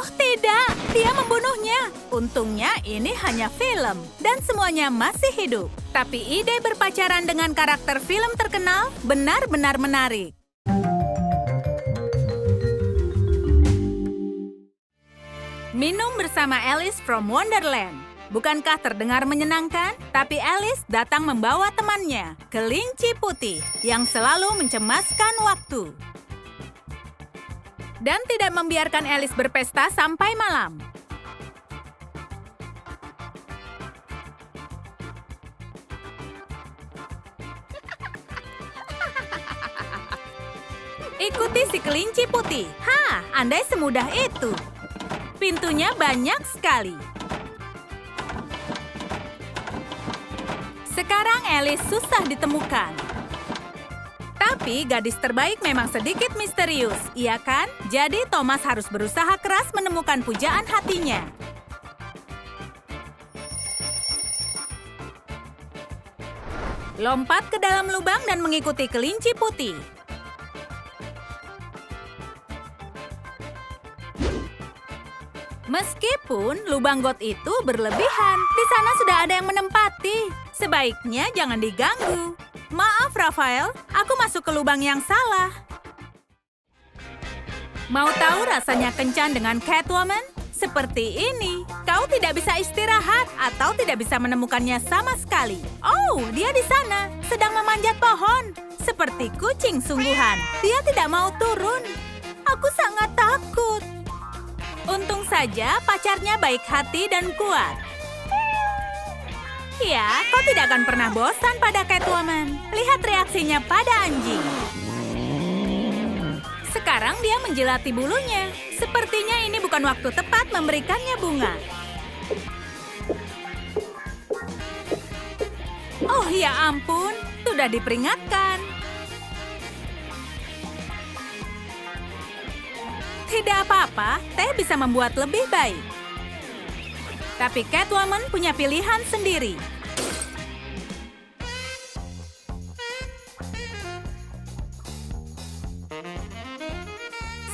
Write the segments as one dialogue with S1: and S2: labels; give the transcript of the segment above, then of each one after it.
S1: Oh tidak, dia membunuhnya. Untungnya ini hanya film dan semuanya masih hidup. Tapi ide berpacaran dengan karakter film terkenal benar-benar menarik. Minum bersama Alice from Wonderland. Bukankah terdengar menyenangkan? Tapi Alice datang membawa temannya, kelinci putih, yang selalu mencemaskan waktu. Dan tidak membiarkan Alice berpesta sampai malam. Ikuti si kelinci putih. Andai semudah itu. Pintunya banyak sekali. Sekarang Alice susah ditemukan. Tapi gadis terbaik memang sedikit misterius, iya kan? Jadi Thomas harus berusaha keras menemukan pujaan hatinya. Lompat ke dalam lubang dan mengikuti kelinci putih. Meskipun lubang got itu berlebihan, di sana sudah ada yang menempati. Sebaiknya jangan diganggu. Maaf, Raphael, aku masuk ke lubang yang salah. Mau tahu rasanya kencan dengan Catwoman? Seperti ini. Kau tidak bisa istirahat atau tidak bisa menemukannya sama sekali. Oh, dia di sana, sedang memanjat pohon. Seperti kucing sungguhan. Dia tidak mau turun. Aku sangat takut. Untung saja pacarnya baik hati dan kuat. Ya, kau tidak akan pernah bosan pada Catwoman. Lihat reaksinya pada anjing. Sekarang dia menjilati bulunya. Sepertinya ini bukan waktu tepat memberikannya bunga. Oh ya ampun, sudah diperingatkan. Tidak apa-apa, teh bisa membuat lebih baik. Tapi Catwoman punya pilihan sendiri.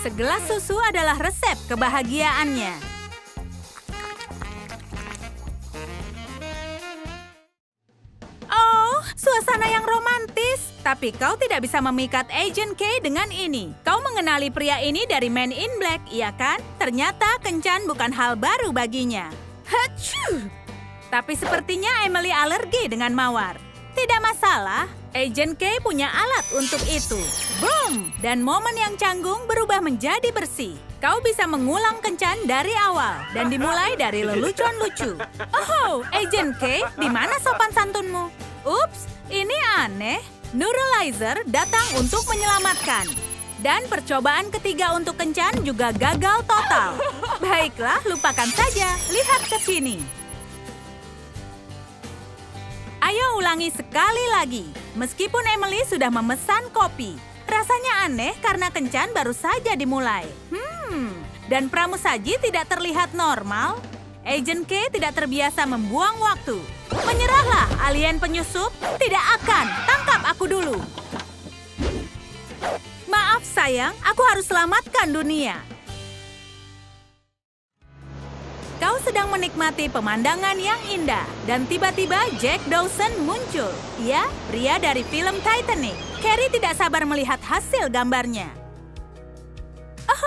S1: Segelas susu adalah resep kebahagiaannya. Oh, suasana yang romantis. Tapi kau tidak bisa memikat Agent K dengan ini. Kau mengenali pria ini dari Men in Black, iya kan? Ternyata kencan bukan hal baru baginya. Hachu! Tapi sepertinya Emily alergi dengan mawar. Tidak masalah, Agent K punya alat untuk itu. Boom! Dan momen yang canggung berubah menjadi bersih. Kau bisa mengulang kencan dari awal dan dimulai dari lelucon lucu. Oh, Agent K, di mana sopan santunmu? Ups, ini aneh. Neuralizer datang untuk menyelamatkan. Dan percobaan ketiga untuk kencan juga gagal total. Baiklah, lupakan saja. Lihat ke sini. Ayo ulangi sekali lagi. Meskipun Emily sudah memesan kopi. Rasanya aneh karena kencan baru saja dimulai. Dan pramusaji tidak terlihat normal. Agent K tidak terbiasa membuang waktu. Menyerahlah, alien penyusup. Tidak akan. Tangkap aku dulu. Maaf sayang, aku harus selamatkan dunia. Kau sedang menikmati pemandangan yang indah. Dan tiba-tiba Jack Dawson muncul. Ya, pria dari film Titanic. Carrie tidak sabar melihat hasil gambarnya.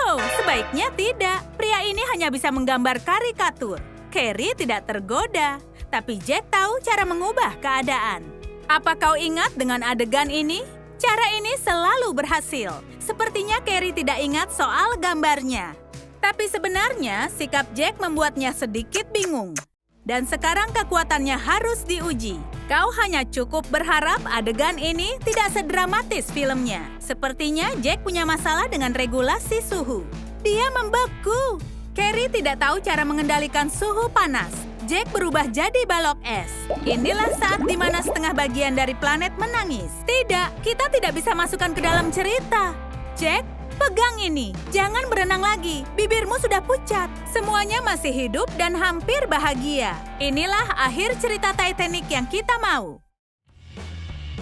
S1: Oh, sebaiknya tidak. Pria ini hanya bisa menggambar karikatur. Carrie tidak tergoda. Tapi Jack tahu cara mengubah keadaan. Apa kau ingat dengan adegan ini? Cara ini selalu berhasil. Sepertinya Carrie tidak ingat soal gambarnya. Tapi sebenarnya sikap Jack membuatnya sedikit bingung. Dan sekarang kekuatannya harus diuji. Kau hanya cukup berharap adegan ini tidak sedramatis filmnya. Sepertinya Jack punya masalah dengan regulasi suhu. Dia membeku. Carrie tidak tahu cara mengendalikan suhu panas. Jack berubah jadi balok es. Inilah saat di mana setengah bagian dari planet menangis. Tidak, kita tidak bisa masukkan ke dalam cerita. Jack, pegang ini. Jangan berenang lagi. Bibirmu sudah pucat. Semuanya masih hidup dan hampir bahagia. Inilah akhir cerita Titanic yang kita mau.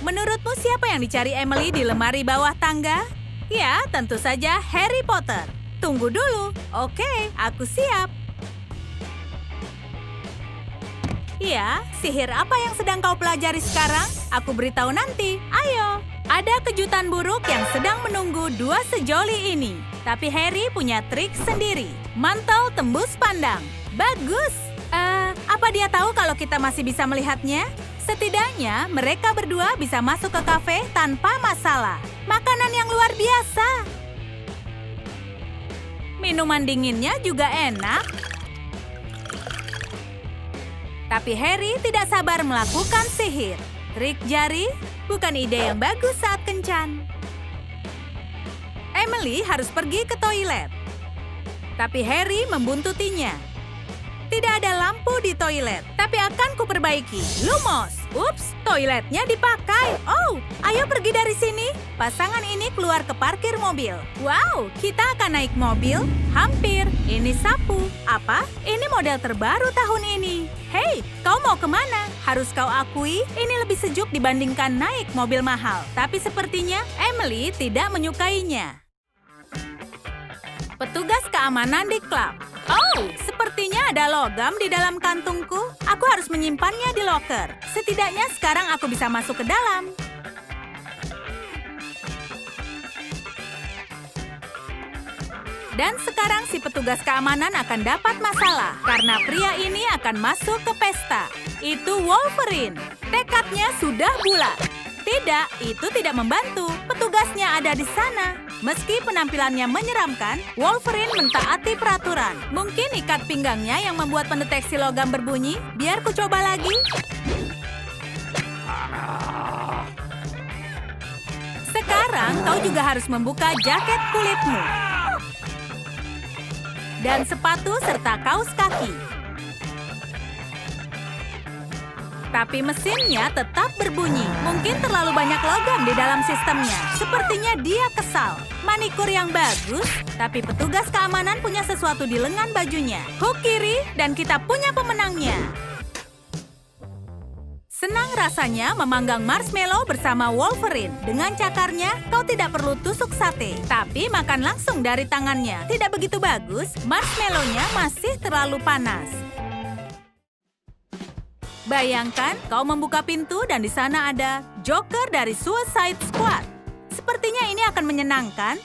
S1: Menurutmu siapa yang dicari Emily di lemari bawah tangga? Ya, tentu saja Harry Potter. tunggu dulu. Oke, aku siap. Iya, sihir apa yang sedang kau pelajari sekarang? Aku beritahu nanti. Ayo. Ada kejutan buruk yang sedang menunggu dua sejoli ini. Tapi Harry punya trik sendiri. Mantel tembus pandang. Bagus. Apa dia tahu kalau kita masih bisa melihatnya? Setidaknya mereka berdua bisa masuk ke kafe tanpa masalah. Makanan yang luar biasa. Minuman dinginnya juga enak. Tapi Harry tidak sabar melakukan sihir. Trik jari bukan ide yang bagus saat kencan. Emily harus pergi ke toilet. Tapi Harry membuntutinya. Tidak ada lampu di toilet, tapi akan kuperbaiki. Lumos! Ups, toiletnya dipakai. Oh, ayo pergi dari sini. Pasangan ini keluar ke parkir mobil. Wow, kita akan naik mobil? Hampir. Ini sapu. Apa? Ini model terbaru tahun ini. Hei, kau mau kemana? Harus kau akui, ini lebih sejuk dibandingkan naik mobil mahal. Tapi sepertinya Emily tidak menyukainya. Petugas keamanan di klub. Oh, sepertinya ada logam di dalam kantungku. Aku harus menyimpannya di loker. Setidaknya sekarang aku bisa masuk ke dalam. Dan sekarang si petugas keamanan akan dapat masalah karena pria ini akan masuk ke pesta. Itu Wolverine. Tekadnya sudah bulat. Tidak, itu tidak membantu. Petugasnya ada di sana. Meski penampilannya menyeramkan, Wolverine mentaati peraturan. Mungkin ikat pinggangnya yang membuat pendeteksi logam berbunyi. Biar ku coba lagi. Sekarang kau juga harus membuka jaket kulitmu. Dan sepatu serta kaos kaki. Tapi mesinnya tetap berbunyi. Mungkin terlalu banyak logam di dalam sistemnya. Sepertinya dia kesal. Manikur yang bagus, tapi petugas keamanan punya sesuatu di lengan bajunya. Hook kiri, dan kita punya pemenangnya. Senang rasanya memanggang marshmallow bersama Wolverine. Dengan cakarnya, kau tidak perlu tusuk sate, tapi makan langsung dari tangannya. Tidak begitu bagus, marshmallow-nya masih terlalu panas. Bayangkan kau membuka pintu dan di sana ada Joker dari Suicide Squad. Sepertinya ini akan menyenangkan.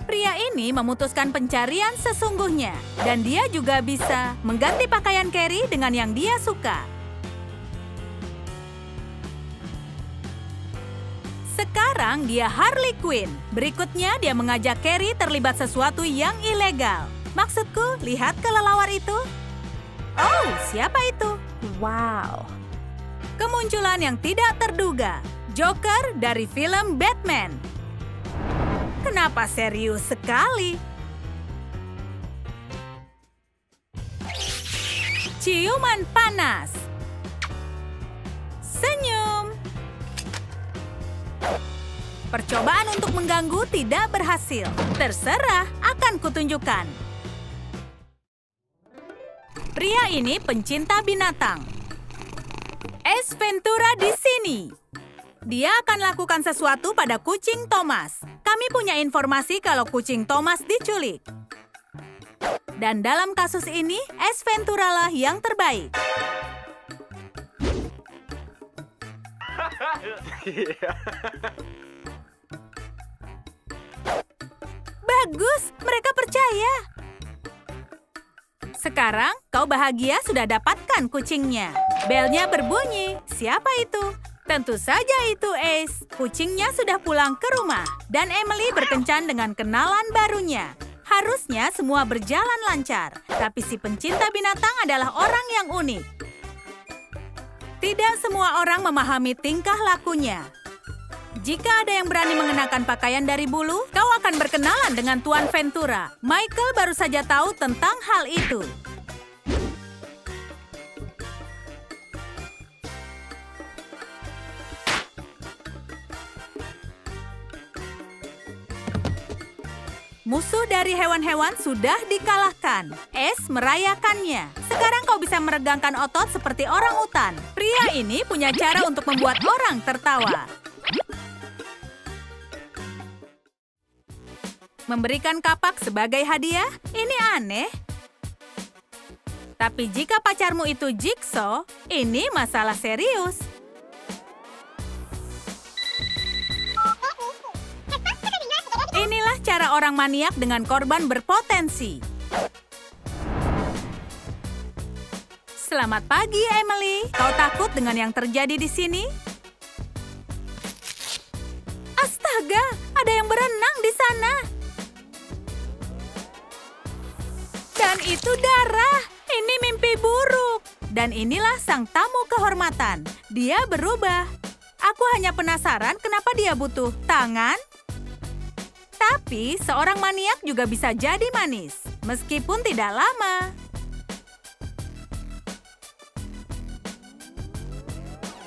S1: Pria ini memutuskan pencarian sesungguhnya. Dan dia juga bisa mengganti pakaian Carrie dengan yang dia suka. Sekarang dia Harley Quinn. Berikutnya dia mengajak Carrie terlibat sesuatu yang ilegal. Maksudku, lihat kelelawar itu. Oh, siapa itu? Wow. Kemunculan yang tidak terduga. Joker dari film Batman. Kenapa serius sekali? Ciuman panas. Senyum. Percobaan untuk mengganggu tidak berhasil. Terserah, akan kutunjukkan. Pria ini pencinta binatang. Ace Ventura di sini. Dia akan lakukan sesuatu pada kucing Thomas. Kami punya informasi kalau kucing Thomas diculik. Dan dalam kasus ini, Ace Ventura lah yang terbaik. Bagus, mereka percaya. Sekarang kau bahagia sudah dapatkan kucingnya. Belnya berbunyi. Siapa itu? Tentu saja itu Ace. Kucingnya sudah pulang ke rumah. Dan Emily berkencan dengan kenalan barunya. Harusnya semua berjalan lancar. Tapi si pencinta binatang adalah orang yang unik. Tidak semua orang memahami tingkah lakunya. Jika ada yang berani mengenakan pakaian dari bulu, kau akan berkenalan dengan Tuan Ventura. Michael baru saja tahu tentang hal itu. Musuh dari hewan-hewan sudah dikalahkan. Ace merayakannya. Sekarang kau bisa meregangkan otot seperti orang utan. Pria ini punya cara untuk membuat orang tertawa. Memberikan kapak sebagai hadiah? Ini aneh. Tapi jika pacarmu itu Jigsaw, ini masalah serius. Inilah cara orang maniak dengan korban berpotensi. Selamat pagi, Emily. Kau takut dengan yang terjadi di sini? Astaga, ada yang berenang di sana. Dan itu darah. Ini mimpi buruk. Dan inilah sang tamu kehormatan. Dia berubah. Aku hanya penasaran kenapa dia butuh tangan. Tapi seorang maniak juga bisa jadi manis, meskipun tidak lama.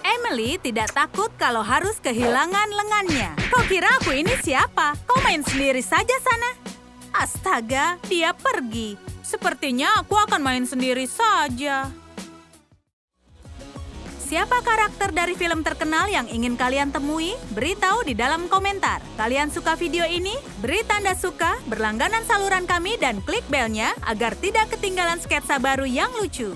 S1: Emily tidak takut kalau harus kehilangan lengannya. Kau kira aku ini siapa? Kau main sendiri saja sana. Astaga, dia pergi. Sepertinya aku akan main sendiri saja. Siapa karakter dari film terkenal yang ingin kalian temui? Beritahu di dalam komentar. Kalian suka video ini? Beri tanda suka, berlangganan saluran kami, dan klik belnya agar tidak ketinggalan sketsa baru yang lucu.